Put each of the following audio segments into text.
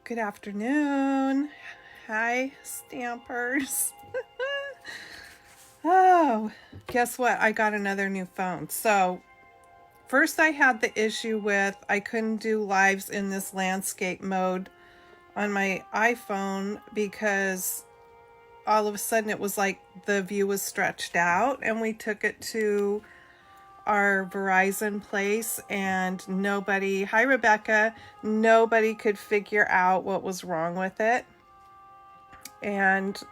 Good afternoon. Hi, Stampers. Oh, guess what? I got another new phone. So, first I had the issue with I couldn't do lives in this landscape mode on my iPhone because all of a sudden it was like the view was stretched out, and we took it to our Verizon place and nobody, hi Rebecca, nobody could figure out what was wrong with it. And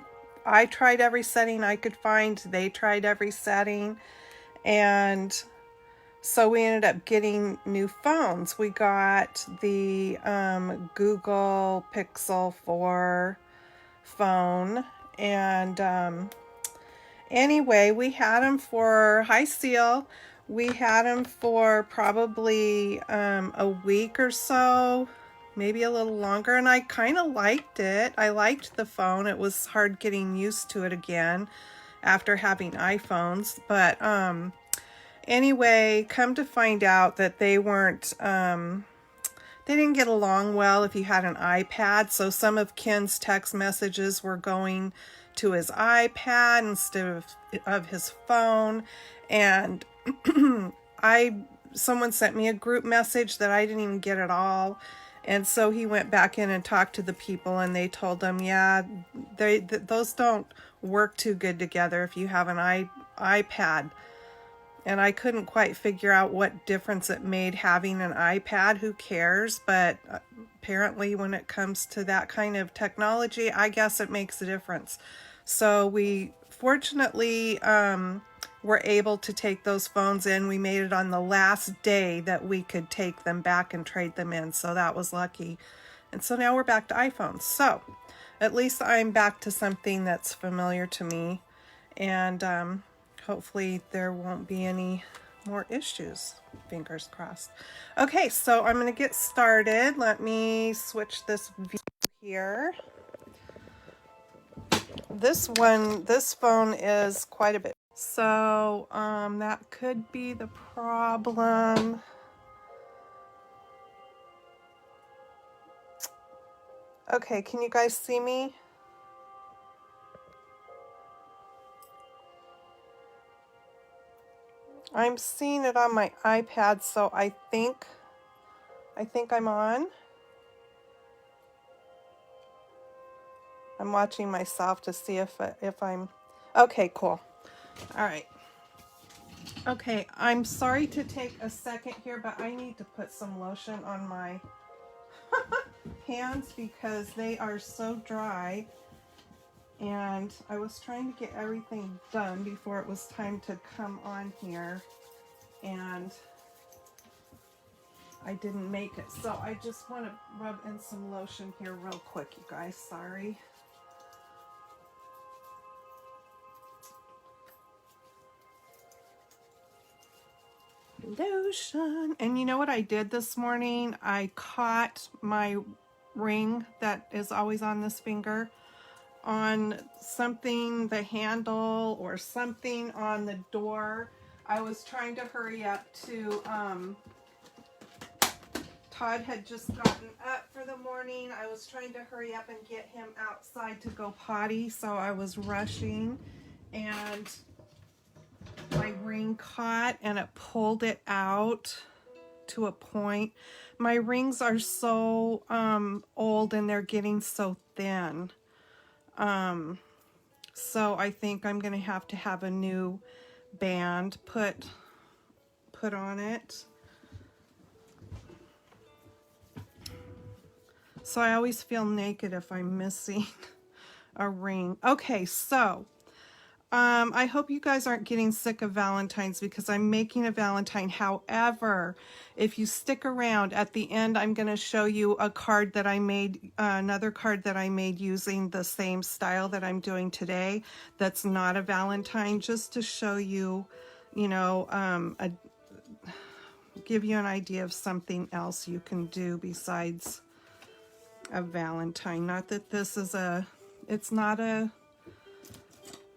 I tried every setting I could find. They tried every setting. And so we ended up getting new phones. We got the Google Pixel 4 phone. And anyway, we had them for High Seal. We had them for probably a week or so, maybe a little longer, and I kind of liked it. I liked the phone. It was hard getting used to it again after having iPhones, but anyway, come to find out that they weren't they didn't get along well if you had an iPad. So some of Ken's text messages were going to his iPad instead of his phone, and someone sent me a group message that I didn't even get at all. And so he went back in and talked to the people, and they told him, yeah, those don't work too good together if you have an iPad. And I couldn't quite figure out what difference it made having an iPad. Who cares? But apparently when it comes to that kind of technology, I guess it makes a difference. So we fortunately were able to take those phones in. We made it on the last day that we could take them back and trade them in. So that was lucky. And so now we're back to iPhones. So at least I'm back to something that's familiar to me. And hopefully there won't be any more issues. Fingers crossed. Okay, so I'm going to get started. Let me switch this view here. This phone is quite a bit. So that could be the problem. Okay, can you guys see me? I'm seeing it on my iPad, so I think I'm on. I'm watching myself to see if I'm okay. Cool. All right. Okay, I'm sorry to take a second here, but I need to put some lotion on my hands because they are so dry. And I was trying to get everything done before it was time to come on here, and I didn't make it. So I just want to rub in some lotion here real quick, you guys. Sorry. Lotion. And you know what I did this morning? I caught my ring that is always on this finger on something, the handle or something on the door. I was trying to hurry up to Todd had just gotten up for the morning. I was trying to hurry up and get him outside to go potty, so I was rushing, and my ring caught and it pulled it out to a point. My rings are so old and they're getting so thin. So I think I'm going to have a new band put on it. So I always feel naked if I'm missing a ring. Okay, so I hope you guys aren't getting sick of Valentine's because I'm making a Valentine. However, if you stick around at the end, I'm going to show you a card that I made, another card that I made using the same style that I'm doing today. That's not a Valentine, just to show you, you know, give you an idea of something else you can do besides a Valentine. Not that this is it's not a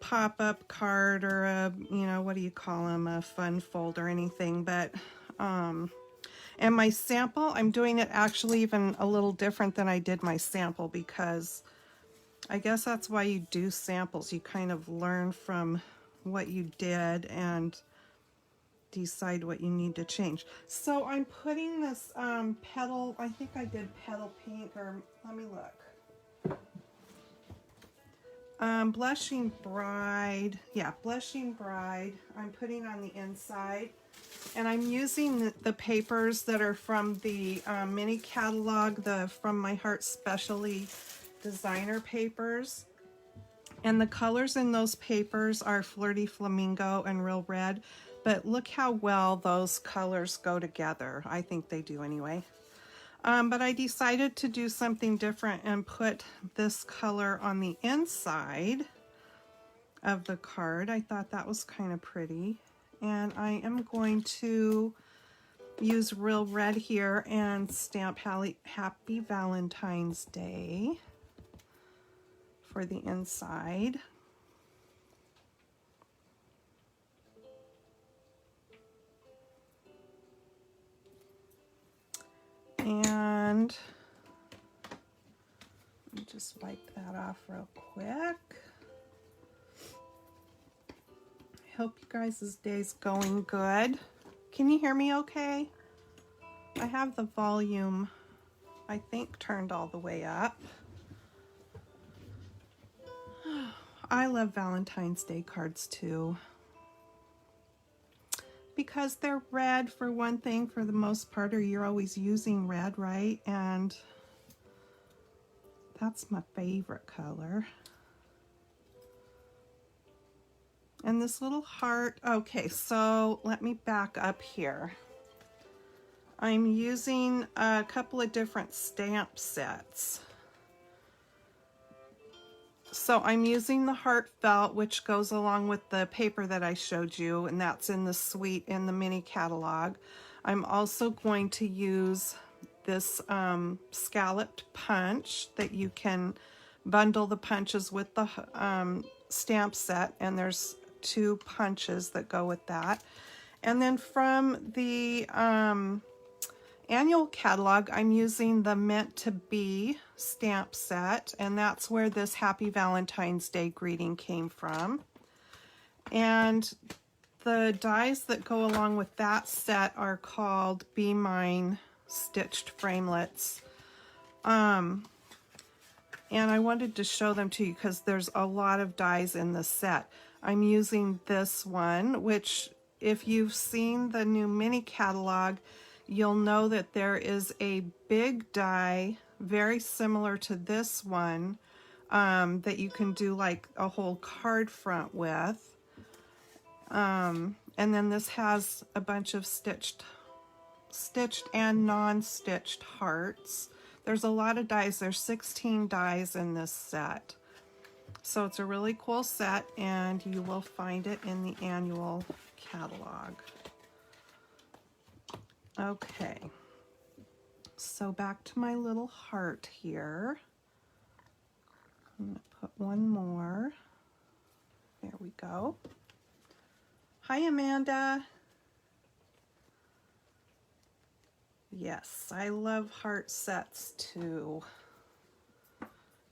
pop-up card or a, you know, what do you call them, a fun fold or anything, but And my sample, I'm doing it actually even a little different than I did my sample, because I guess that's why you do samples. You kind of learn from what you did and decide what you need to change. So I'm putting this petal, I think I did petal pink, or let me look. Blushing Bride, yeah, Blushing Bride, I'm putting on the inside. And I'm using the papers that are from the mini catalog, the From My Heart Specially designer papers. And the colors in those papers are Flirty Flamingo and Real Red. But look how well those colors go together. I think they do anyway. But I decided to do something different and put this color on the inside of the card. I thought that was kind of pretty. And I am going to use Real Red here and stamp Happy Valentine's Day for the inside. And let me just wipe that off real quick. Hope you guys' day's going good. Can you hear me okay? I have the volume, I think, turned all the way up. I love Valentine's Day cards too, because they're red for one thing, for the most part, or you're always using red, right? And that's my favorite color. And this little heart, okay, so let me back up here. I'm using a couple of different stamp sets. So I'm using the Heartfelt, which goes along with the paper that I showed you, and that's in the suite in the mini catalog. I'm also going to use this scalloped punch that you can bundle the punches with the stamp set, and there's 2 punches that go with that. And then from the annual catalog, I'm using the Meant to Be stamp set, and that's where this Happy Valentine's Day greeting came from. And the dies that go along with that set are called Be Mine stitched framelets. And I wanted to show them to you because there's a lot of dies in the set. I'm using this one, which if you've seen the new mini catalog, you'll know that there is a big die very similar to this one that you can do like a whole card front with. And then this has a bunch of stitched and non-stitched hearts. There's a lot of dies. There's 16 dies in this set. So it's a really cool set, and you will find it in the annual catalog. Okay, so back to my little heart here. I'm going to put one more. There we go. Hi, Amanda. Yes, I love heart sets too.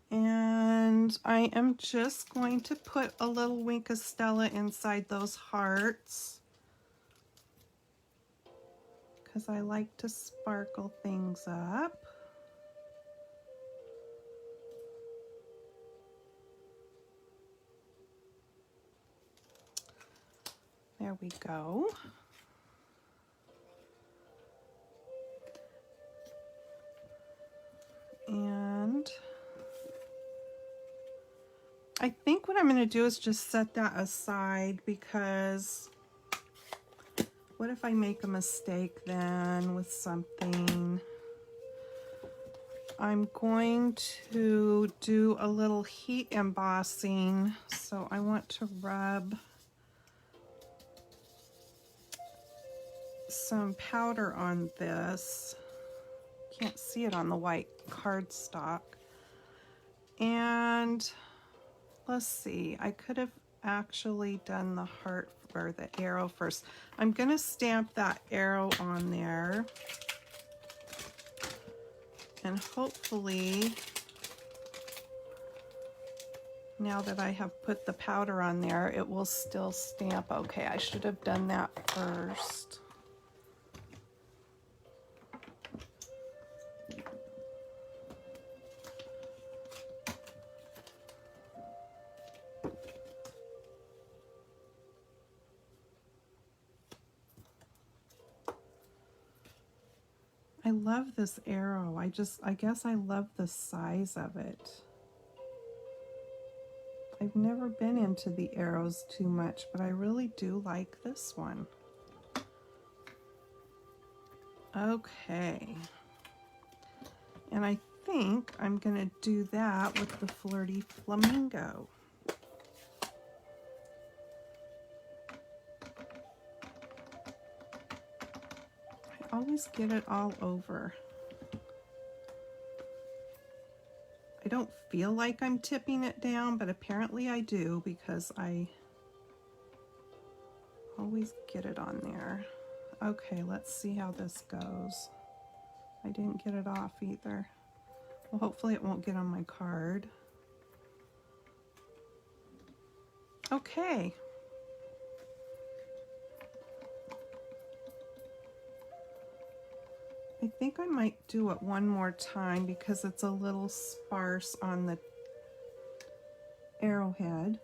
And I am just going to put a little Wink of Stella inside those hearts, because I like to sparkle things up. There we go. And I think what I'm going to do is just set that aside, because what if I make a mistake then with something? I'm going to do a little heat embossing, so I want to rub some powder on this. Can't see it on the white cardstock. And let's see, I could have actually done the heart. or the arrow first. I'm going to stamp that arrow on there. And hopefully, now that I have put the powder on there, it will still stamp. Okay, I should have done that first. I love this arrow. I guess I love the size of it. I've never been into the arrows too much, but I really do like this one. Okay. And I think I'm going to do that with the Flirty Flamingo. I always get it all over. I don't feel like I'm tipping it down, but apparently I do because I always get it on there. Okay, let's see how this goes. I didn't get it off either. Well, hopefully it won't get on my card. Okay. I think I might do it one more time because it's a little sparse on the arrowhead.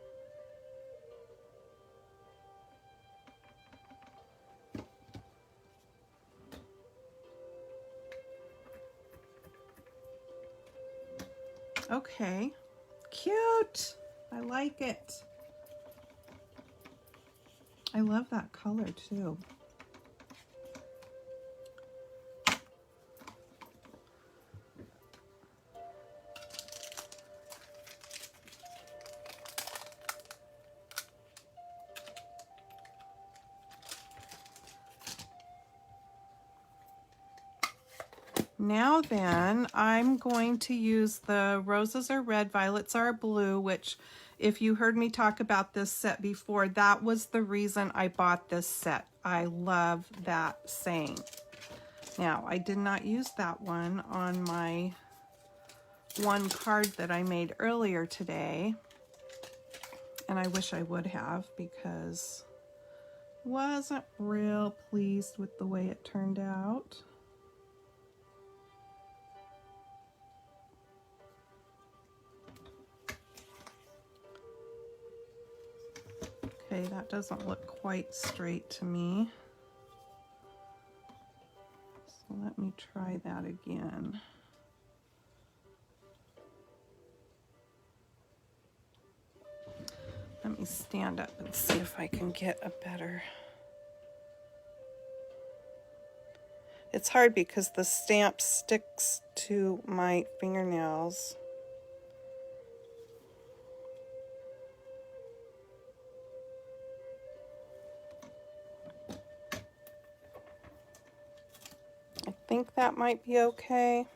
Okay, cute. I like it. I love that color too. Now then, I'm going to use the Roses Are Red, Violets Are Blue, which if you heard me talk about this set before, that was the reason I bought this set. I love that saying. Now, I did not use that one on my one card that I made earlier today, and I wish I would have because I wasn't real pleased with the way it turned out. Okay, that doesn't look quite straight to me. So let me try that again. Let me stand up and see if I can get a better... It's hard because the stamp sticks to my fingernails. I think that might be okay.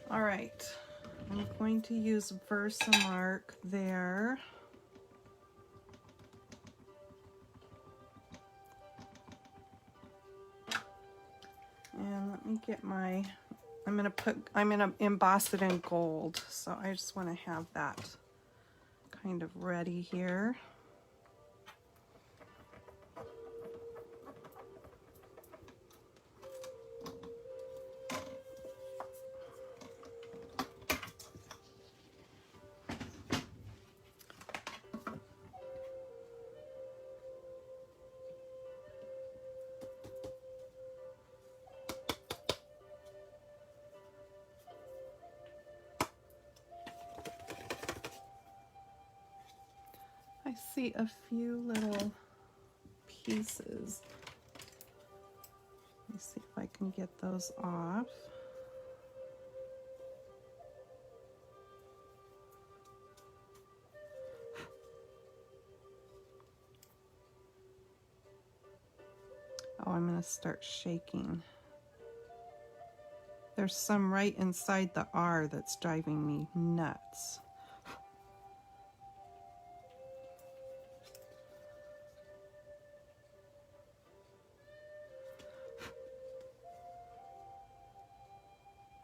All right, I'm going to use Versamark there. And let me get my, I'm gonna emboss it in gold. So I just want to have that kind of ready here. I see a few little pieces. Let me see if I can get those off. Oh, I'm going to start shaking. There's some right inside the R that's driving me nuts.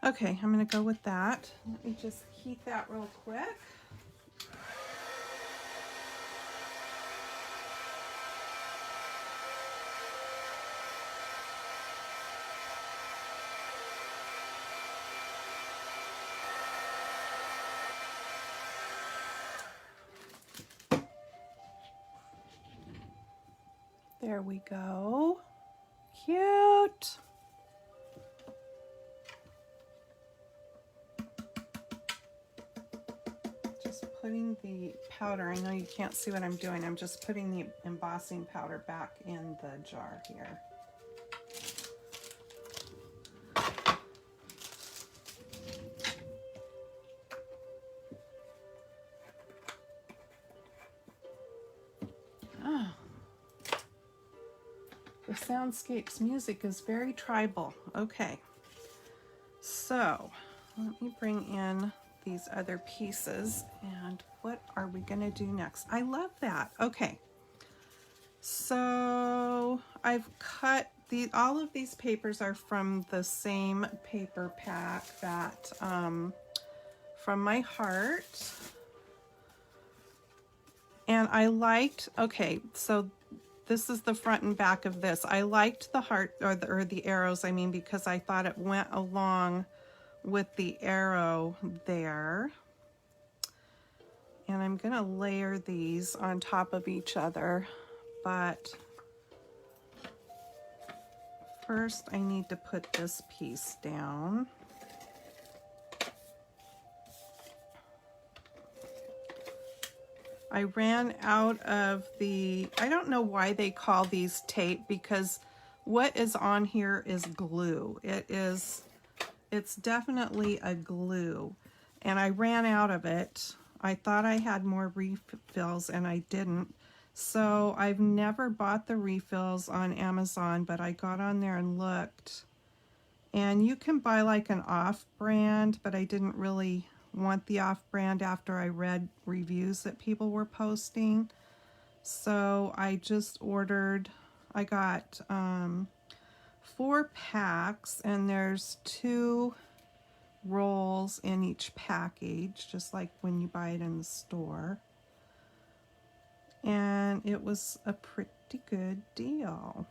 Okay, I'm gonna go with that. Let me just heat that real quick. There we go. Cute. Just putting the powder, I know you can't see what I'm doing, I'm just putting the embossing powder back in the jar here. Oh. The Soundscapes music is very tribal. Okay, so let me bring in these other pieces, and what are we gonna do next? I love that. Okay, so I've cut all of these papers are from the same paper pack that from my heart, and I liked, okay, so this is the front and back of this. I liked the heart, or the arrows, I mean, because I thought it went along with the arrow there. And I'm gonna layer these on top of each other, but first I need to put this piece down. I ran out of the, I don't know why they call these tape, because what is on here is glue. It's definitely a glue, and I ran out of it. I thought I had more refills and I didn't. So I've never bought the refills on Amazon, but I got on there and looked. And you can buy like an off-brand, but I didn't really want the off-brand after I read reviews that people were posting. So I just ordered, I got 4 packs, and there's 2 rolls in each package, just like when you buy it in the store. And it was a pretty good deal.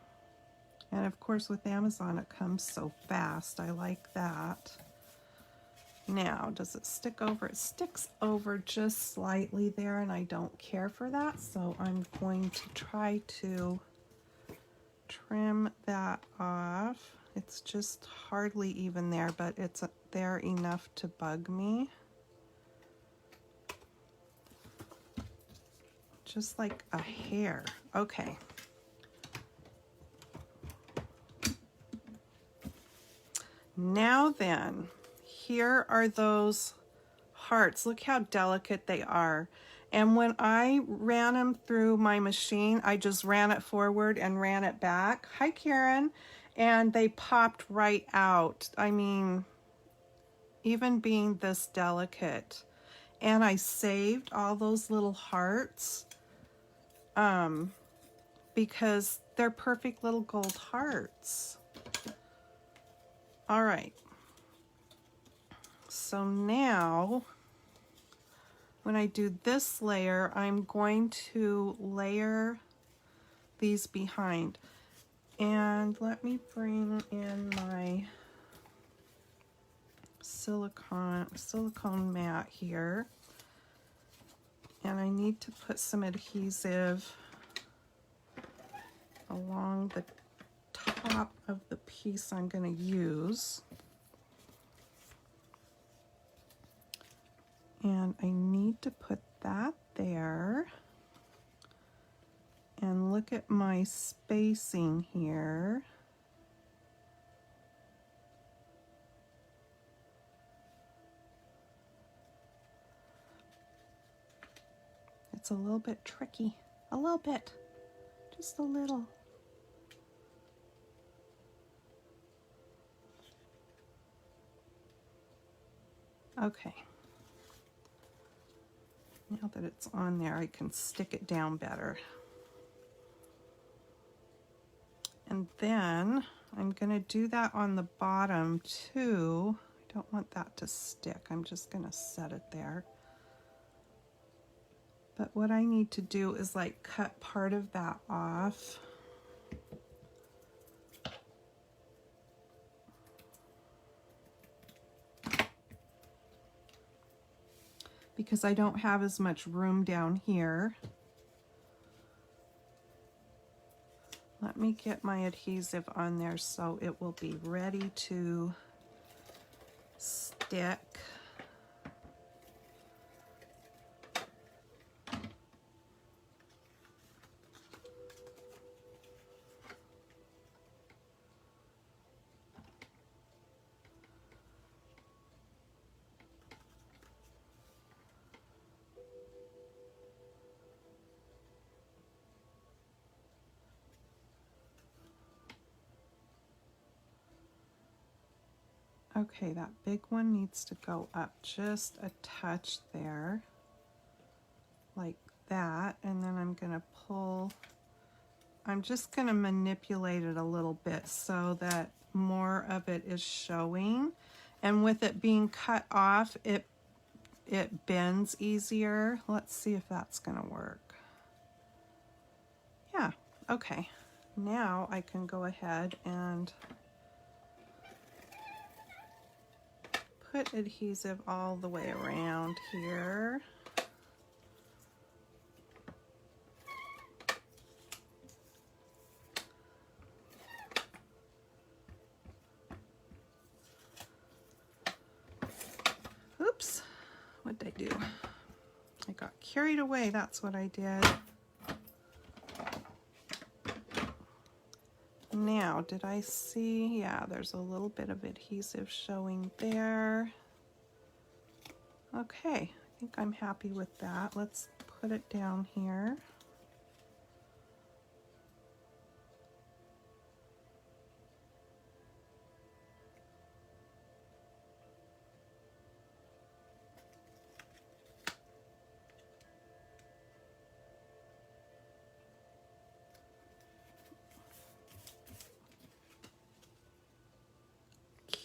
And of course with Amazon it comes so fast. I like that. Now, does it stick over? It sticks over just slightly there, and I don't care for that, so I'm going to try to trim that off. It's just hardly even there, but it's there enough to bug me. Just like a hair. Okay. Now then, here are those hearts. Look how delicate they are. And when I ran them through my machine, I just ran it forward and ran it back. Hi, Karen. And they popped right out. I mean, even being this delicate. And I saved all those little hearts because they're perfect little gold hearts. All right. So now, when I do this layer, I'm going to layer these behind. And let me bring in my silicone mat here. And I need to put some adhesive along the top of the piece I'm going to use. And I need to put that there. And look at my spacing here. It's a little bit tricky. A little bit. Just a little. Okay. Now that it's on there, I can stick it down better. And then I'm going to do that on the bottom too. I don't want that to stick. I'm just going to set it there. But what I need to do is like cut part of that off. Because I don't have as much room down here. Let me get my adhesive on there so it will be ready to stick. Okay, that big one needs to go up just a touch there, like that, and then I'm going to pull, I'm just going to manipulate it a little bit so that more of it is showing, and with it being cut off, it bends easier. Let's see if that's going to work. Yeah, okay. Now I can go ahead and put adhesive all the way around here. Oops, what did I do? I got carried away, that's what I did. Now, did I see? Yeah, there's a little bit of adhesive showing there. Okay, I think I'm happy with that. Let's put it down here.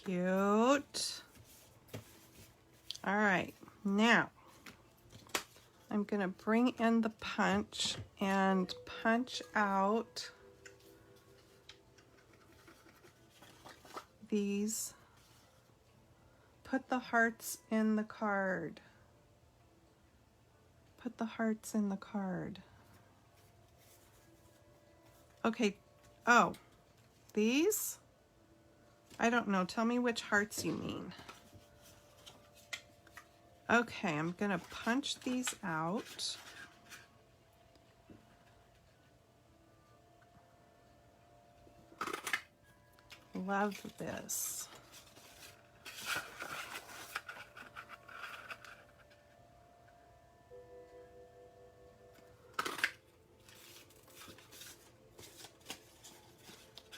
Cute. All right, now I'm going to bring in the punch and punch out these. Put the hearts in the card. Put the hearts in the card. Okay, oh, these? I don't know, tell me which hearts you mean. Okay, I'm gonna punch these out. Love this.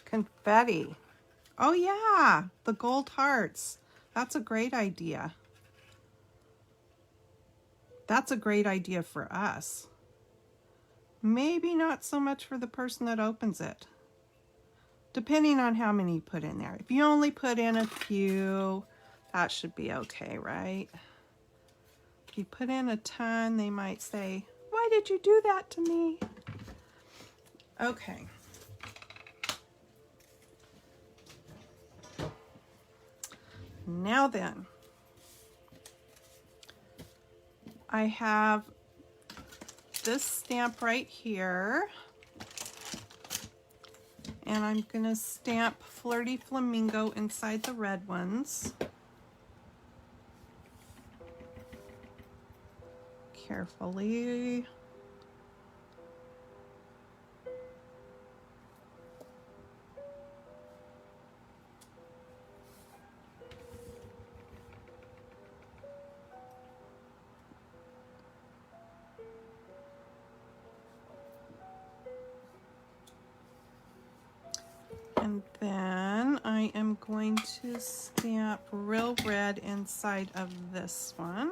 Confetti. Oh yeah, the gold hearts. That's a great idea. That's a great idea for us. Maybe not so much for the person that opens it. Depending on how many you put in there. If you only put in a few, that should be okay, right? If you put in a ton, they might say, "Why did you do that to me?" Okay. Now then, I have this stamp right here, and I'm gonna stamp Flirty Flamingo inside the red ones. Carefully. And then I am going to stamp real red inside of this one.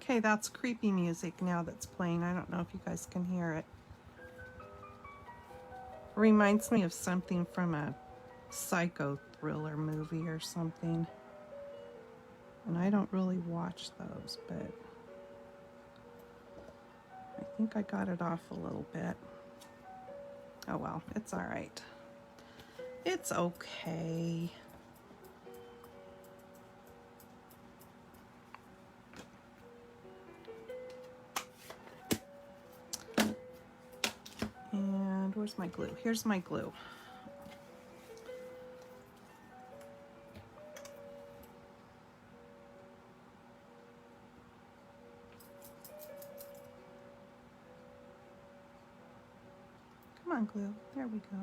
Okay, that's creepy music now that's playing. I don't know if you guys can hear it. Reminds me of something from a psycho thriller movie or something. And I don't really watch those, but I think I got it off a little bit. Oh well, it's all right. It's okay. And where's my glue? Here's my glue. Come on, glue. There we go.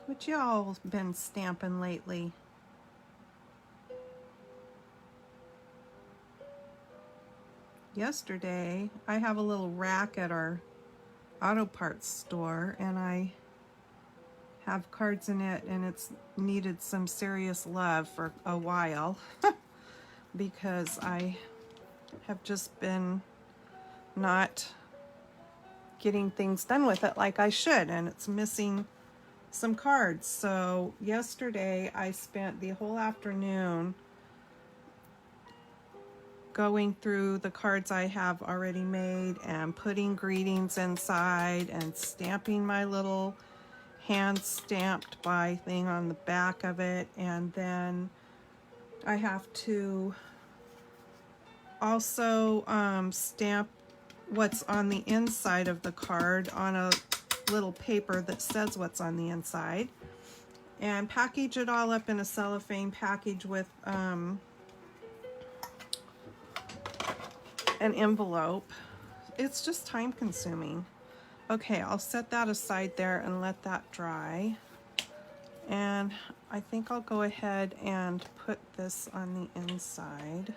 What y'all been stamping lately? Yesterday, I have a little rack at our auto parts store, and I have cards in it, and it's needed some serious love for a while because I have just been not getting things done with it like I should, and it's missing some cards. So yesterday I spent the whole afternoon going through the cards I have already made and putting greetings inside and stamping my little hand stamped by thing on the back of it. And then I have to also stamp what's on the inside of the card on a little paper that says what's on the inside, and package it all up in a cellophane package with an envelope. It's just time consuming. Okay, I'll set that aside there and let that dry. And I think I'll go ahead and put this on the inside.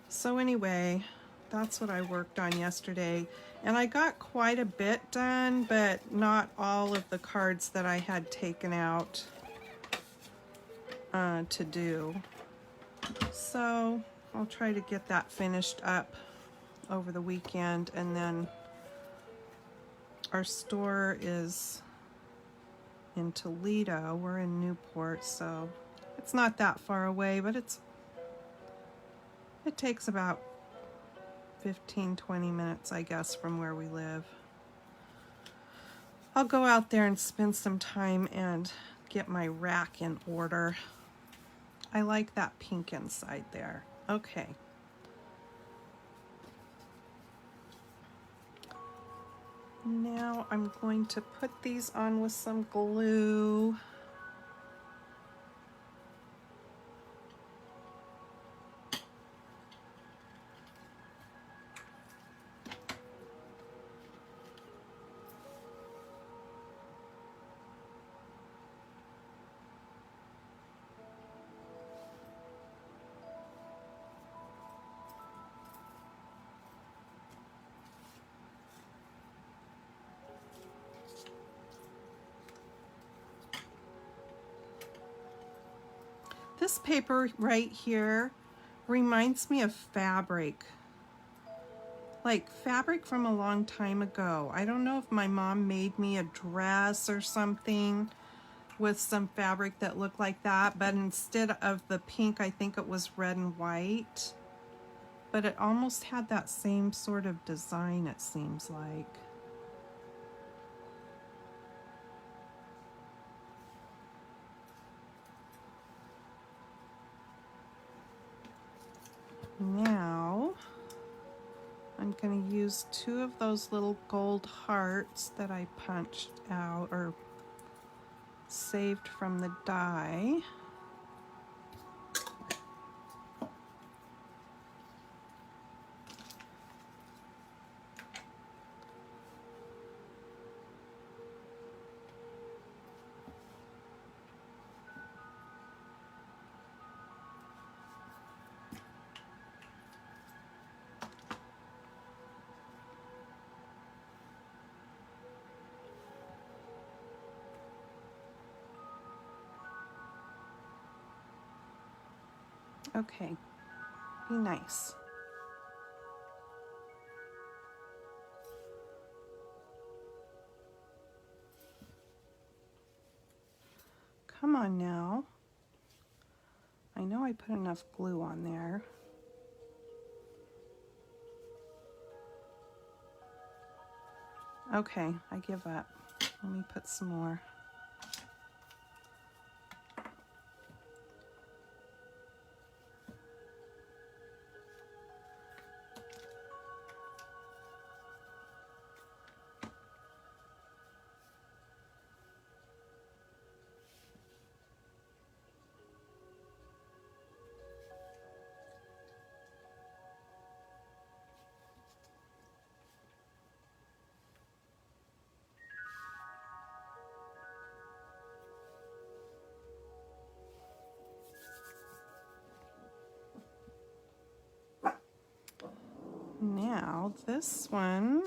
So anyway, that's what I worked on yesterday. And I got quite a bit done, but not all of the cards that I had taken out to do. So I'll try to get that finished up over the weekend. And then our store is in Toledo. We're in Newport, so it's not that far away, but it takes about 15-20 minutes, I guess, from where we live. I'll go out there and spend some time and get my rack in order. I like that pink inside there. Okay. Now I'm going to put these on with some glue. This paper right here reminds me of fabric. Like fabric from a long time ago. I don't know if my mom made me a dress or something with some fabric that looked like that, but instead of the pink, I think it was red and white. But it almost had that same sort of design, it seems like. Now I'm going to use 2 of those little gold hearts that I punched out or saved from the die. Okay, be nice. Come on now. I know I put enough glue on there. Okay, I give up. Let me put some more. Now this one,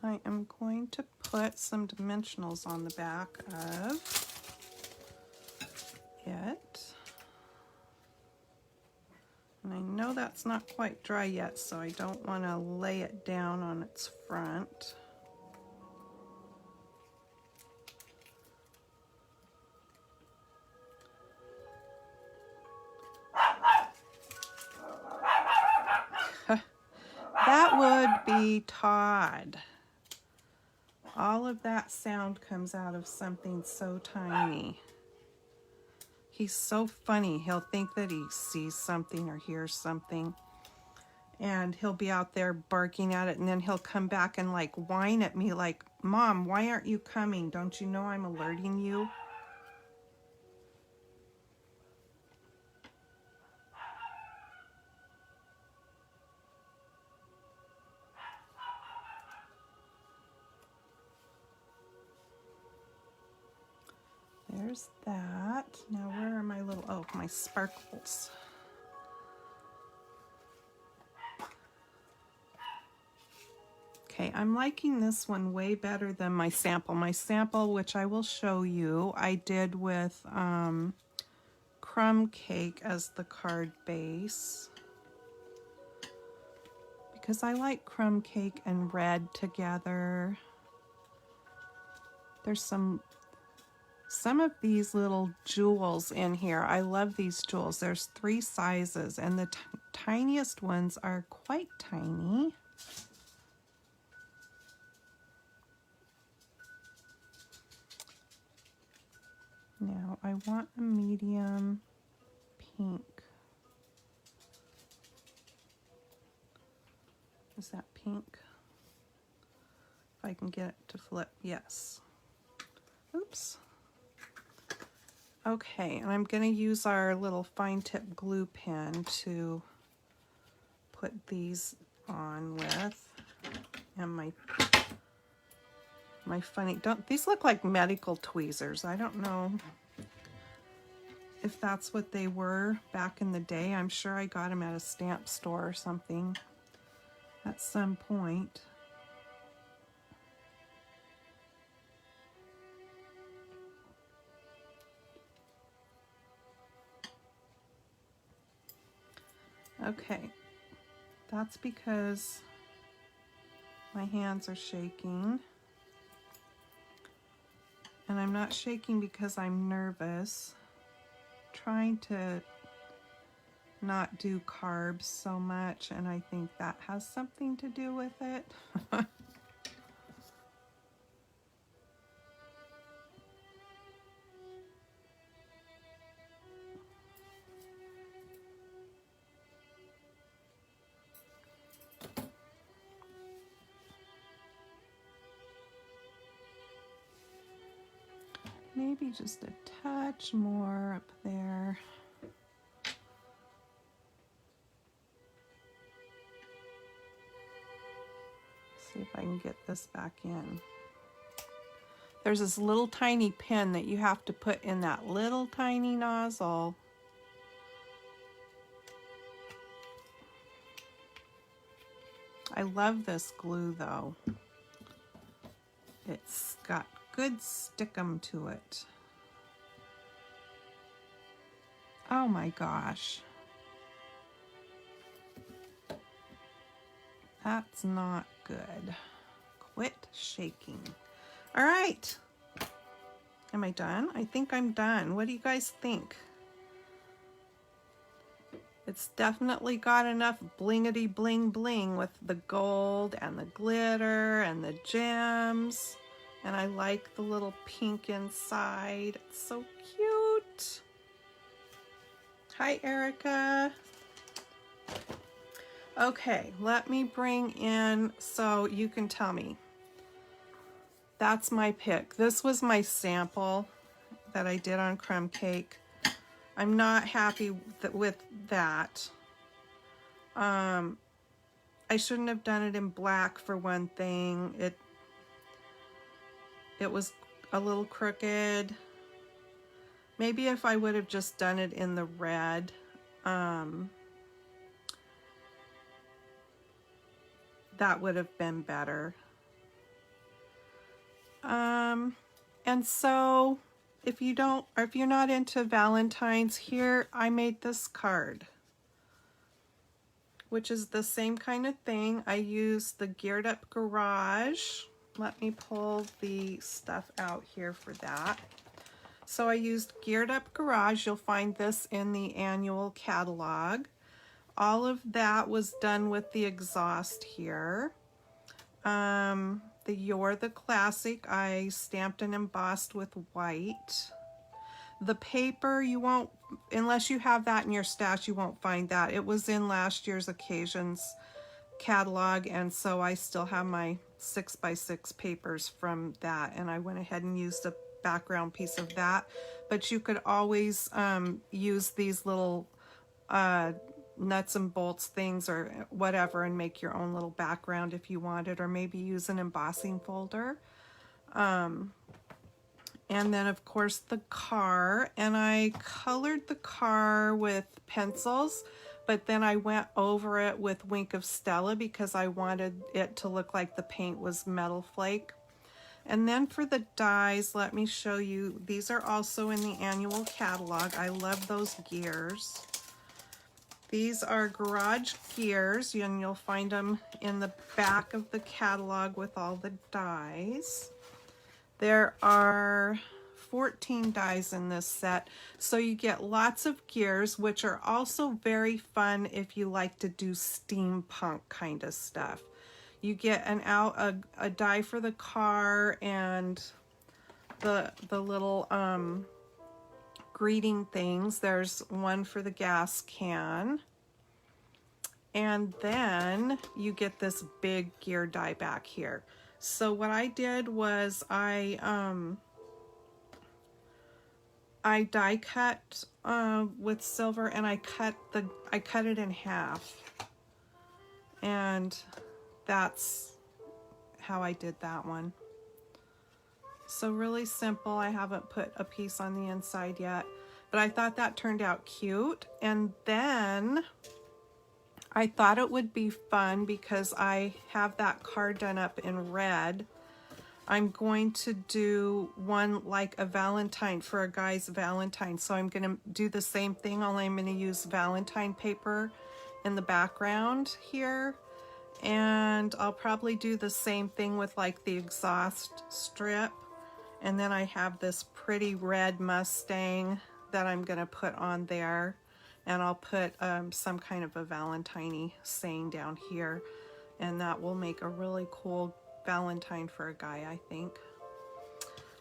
I am going to put some dimensionals on the back of it. And I know that's not quite dry yet, so I don't want to lay it down on its front. That would be Todd. All of that sound comes out of something so tiny. He's so funny. He'll think that he sees something or hears something, and he'll be out there barking at it, and then he'll come back and like whine at me like, "Mom, why aren't you coming? Don't you know I'm alerting you?" There's that. Now where are my little, oh, my sparkles. Okay, I'm liking this one way better than my sample. My sample, which I will show you, I did with crumb cake as the card base, because I like crumb cake and red together. There's some of these little jewels in here. I love these jewels. There's 3 sizes, and the tiniest ones are quite tiny. Now I want a medium pink. Is that pink? If I can get it to flip, yes. Oops. Okay, and I'm going to use our little fine tip glue pen to put these on with, and my funny, these look like medical tweezers. I don't know if that's what they were back in the day. I'm sure I got them at a stamp store or something at some point. Okay, that's because my hands are shaking. And I'm not shaking because I'm nervous. Trying to not do carbs so much, and I think that has something to do with it. Maybe just a touch more up there. See if I can get this back in. There's this little tiny pin that you have to put in that little tiny nozzle. I love this glue though. It's got good stickum to it. Oh my gosh. That's not good. Quit shaking. All right. Am I done? I think I'm done. What do you guys think? It's definitely got enough blingity bling bling with the gold and the glitter and the gems. And I like the little pink inside. It's so cute. Hi, Erica. Okay, let me bring in so you can tell me. That's my pick. This was my sample that I did on crumb cake. I'm not happy with that. I shouldn't have done it in black for one thing. It was a little crooked. Maybe if I would have just done it in the red, that would have been better. And so if you don't, or if you're not into Valentine's, here I made this card, which is the same kind of thing. I used the Geared Up Garage. Let me pull the stuff out here for that. So I used Geared Up Garage. You'll find this in the annual catalog. All of that was done with the exhaust here. The You're the Classic, I stamped and embossed with white. The paper, you won't, unless you have that in your stash, you won't find that. It was in last year's Occasions catalog, and so I still have my 6x6 papers from that, and I went ahead and used a background piece of that. But you could always use these little nuts and bolts things or whatever and make your own little background if you wanted, or maybe use an embossing folder. And then of course the car, and I colored the car with pencils, but then I went over it with Wink of Stella because I wanted it to look like the paint was metal flake. And then for the dies, let me show you, these are also in the annual catalog. I love those gears. These are garage gears, and you'll find them in the back of the catalog with all the dies. There are 14 dies in this set, so you get lots of gears, which are also very fun if you like to do steampunk kind of stuff. You get a die for the car and the little greeting things. There's one for the gas can, and then you get this big gear die back here. So what I did was I die cut with silver, and I cut it in half, and that's how I did that one. So really simple. I haven't put a piece on the inside yet, but I thought that turned out cute. And then I thought it would be fun because I have that card done up in red. I'm going to do one like a Valentine for a guy's Valentine. So I'm going to do the same thing, only I'm going to use Valentine paper in the background here. And I'll probably do the same thing with like the exhaust strip. And then I have this pretty red Mustang that I'm going to put on there. And I'll put some kind of a Valentine-y saying down here. And that will make a really cool Valentine for a guy, I think.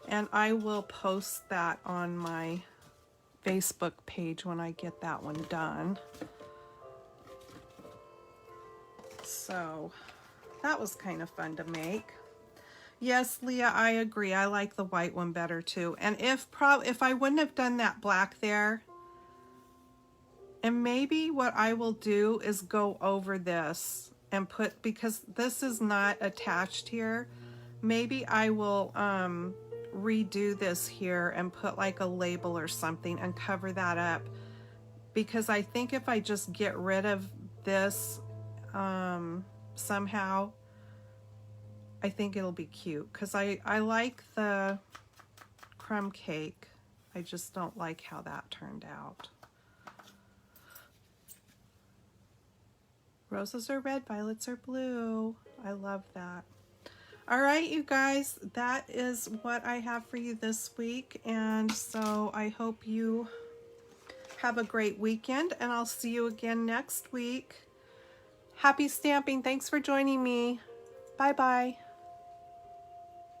And I will post that on my Facebook page when I get that one done. So that was kind of fun to make. Yes, Leah, I agree. I like the white one better too. And if I wouldn't have done that black there, and maybe what I will do is go over this and put, because this is not attached here, maybe I will redo this here and put like a label or something and cover that up, because I think if I just get rid of this somehow, I think it'll be cute, because I like the crumb cake. I just don't like how that turned out. Roses are red, violets are blue. I love that. All right, you guys, that is what I have for you this week. And so I hope you have a great weekend, and I'll see you again next week. Happy stamping. Thanks for joining me. Bye-bye.